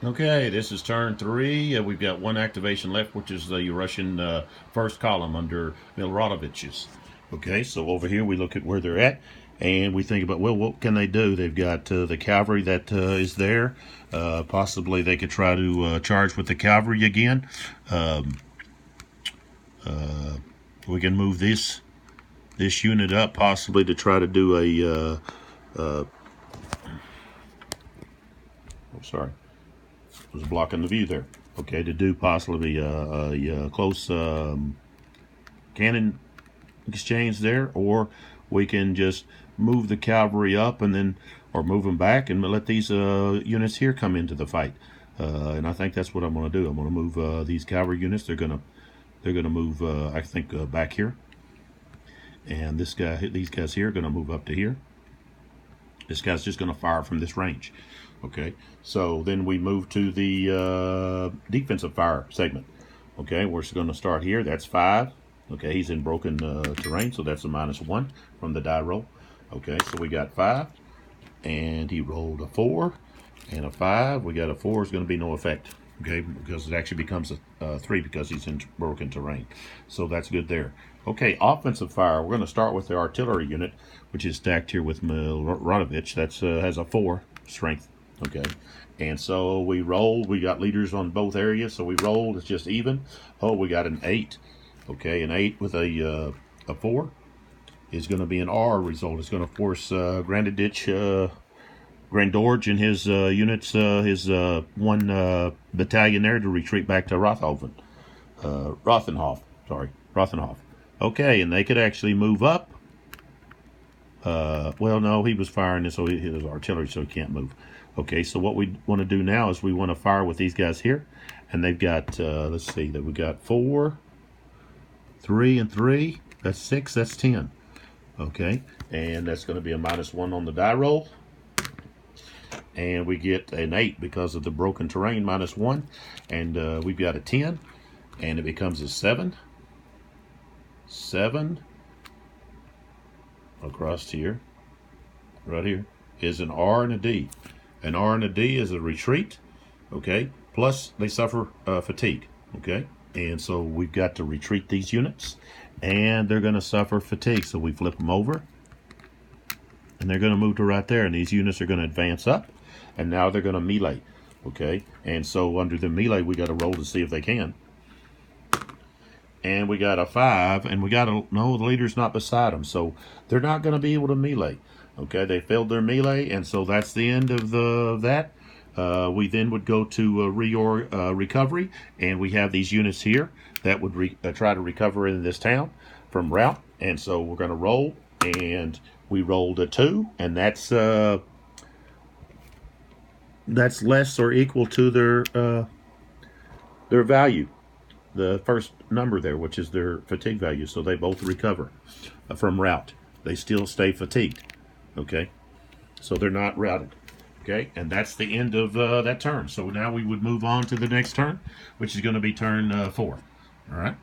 Okay, this is turn 3. We've got one activation left, which is the Russian first column under Miloradovich's. Okay, so over here we look at where they're at, and we think about, well, what can they do? They've got the cavalry that is there. Possibly they could try to charge with the cavalry again. Um, we can move this unit up, possibly to try to do sorry, was blocking the view there. Okay, to do possibly a close cannon exchange there, or we can just move the cavalry up and then, or move them back and let these units here come into the fight. And I think that's what I'm going to do. I'm going to move these cavalry units. They're gonna move, I think, back here, and these guys here are going to move up to here. This guy's just going to fire from this range. Okay, so then we move to the defensive fire segment. Okay, we're going to start here. That's 5. Okay, he's in broken terrain, so that's a -1 from the die roll. Okay, so we got 5, and he rolled a 4 and a 5. We got a 4 is going to be no effect. Okay, because it actually becomes a 3 because he's in broken terrain. So that's good there. Okay, offensive fire. We're going to start with the artillery unit, which is stacked here with Miloradovich. That's has a 4 strength. Okay, and so we rolled. We got leaders on both areas, so we rolled. It's just even. Oh, we got an 8. Okay, an 8 with a 4 is going to be an R result. It's going to force Grandadich, Grandorge and his units, his one battalion there to retreat back to Rothenhof. Sorry, Rothenhof. Okay, and they could actually move up. Well, no, he was firing this, so his artillery, so he can't move. Okay, so what we want to do now is we want to fire with these guys here, and they've got, let's see, that we got 4, 3, and 3. That's 6. That's 10. Okay, and that's going to be a -1 on the die roll, and we get an 8 because of the broken terrain, -1, and we've got a 10, and it becomes a 7. 7 across here, right here, is an R and a D. An R and a D is a retreat, okay, plus they suffer fatigue, okay, and so we've got to retreat these units, and they're going to suffer fatigue, so we flip them over, and they're going to move to right there, and these units are going to advance up, and now they're going to melee, okay, and so under the melee we got to roll to see if they can. And we got a 5, and we got to, no, the leader's not beside them, so they're not going to be able to melee. Okay, they failed their melee, and so that's the end of that. We then would go to recovery, and we have these units here that would try to recover in this town from route, and so we're going to roll, and we rolled a 2, and that's less or equal to their value, the first number there, which is their fatigue value, so they both recover from rout. They still stay fatigued, okay, so they're not routed, okay, and that's the end of that turn. So now we would move on to the next turn, which is going to be turn 4. All right.